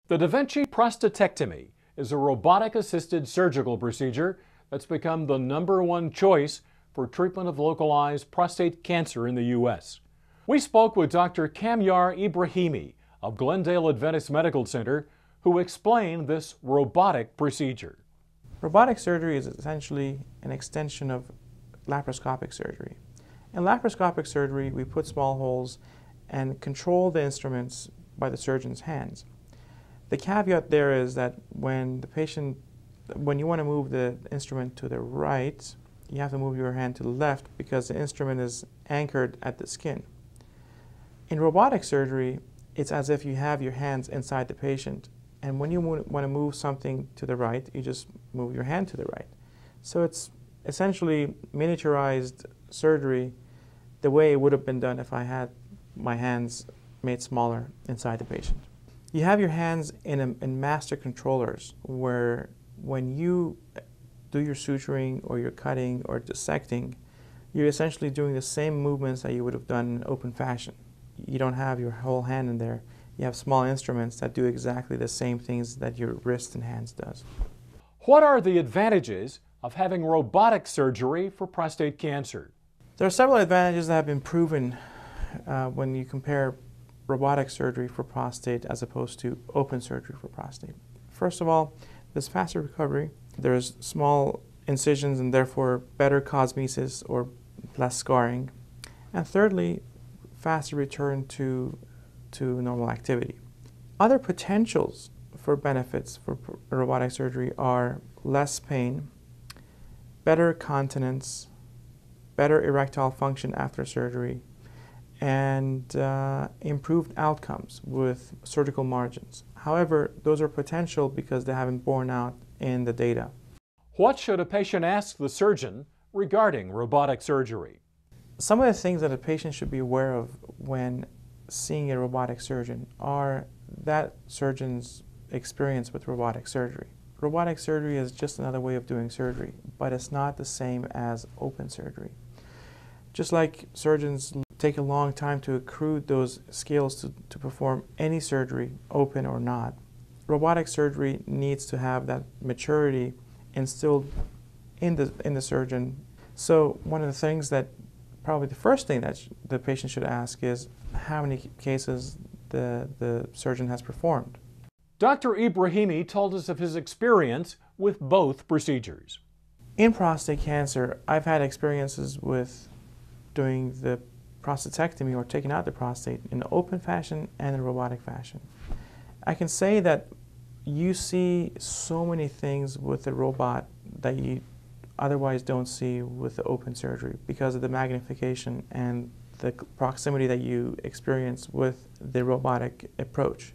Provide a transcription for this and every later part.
The Da Vinci prostatectomy is a robotic-assisted surgical procedure that's become the #1 choice for treatment of localized prostate cancer in the U.S. We spoke with Dr. Kamyar Ibrahimi of Glendale Adventist Medical Center, who explained this robotic procedure. Robotic surgery is essentially an extension of laparoscopic surgery. In laparoscopic surgery, we put small holes and control the instruments by the surgeon's hands. The caveat there is that when you want to move the instrument to the right, you have to move your hand to the left because the instrument is anchored at the skin. In robotic surgery, it's as if you have your hands inside the patient, and when you want to move something to the right, you just move your hand to the right. So it's essentially miniaturized surgery the way it would have been done if I had my hands made smaller inside the patient. You have your hands in master controllers where when you do your suturing or your cutting or dissecting, you're essentially doing the same movements that you would have done in open fashion. You don't have your whole hand in there. You have small instruments that do exactly the same things that your wrist and hands does. What are the advantages of having robotic surgery for prostate cancer? There are several advantages that have been proven when you compare robotic surgery for prostate as opposed to open surgery for prostate. First of all, there's faster recovery. There's small incisions and therefore better cosmesis or less scarring. And thirdly, faster return to normal activity. Other potentials for benefits for robotic surgery are less pain, better continence, better erectile function after surgery, and improved outcomes with surgical margins. However, those are potential because they haven't borne out in the data. What should a patient ask the surgeon regarding robotic surgery? Some of the things that a patient should be aware of when seeing a robotic surgeon are that surgeon's experience with robotic surgery. Robotic surgery is just another way of doing surgery, but it's not the same as open surgery. Just like surgeons take a long time to accrue those skills to perform any surgery, open or not, robotic surgery needs to have that maturity instilled in the surgeon. So one of the things that probably the first thing that the patient should ask is how many cases the surgeon has performed. Dr. Ibrahimi told us of his experience with both procedures. In prostate cancer, I've had experiences with doing the prostatectomy or taking out the prostate in an open fashion and in a robotic fashion. I can say that you see so many things with the robot that you otherwise don't see with the open surgery because of the magnification and the proximity that you experience with the robotic approach.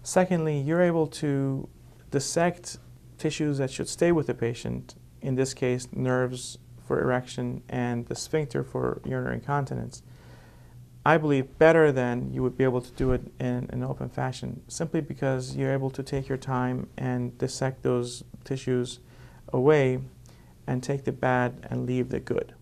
Secondly, you're able to dissect tissues that should stay with the patient, in this case nerves for erection and the sphincter for urinary incontinence, I believe better than you would be able to do it in an open fashion, simply because you're able to take your time and dissect those tissues away and take the bad and leave the good.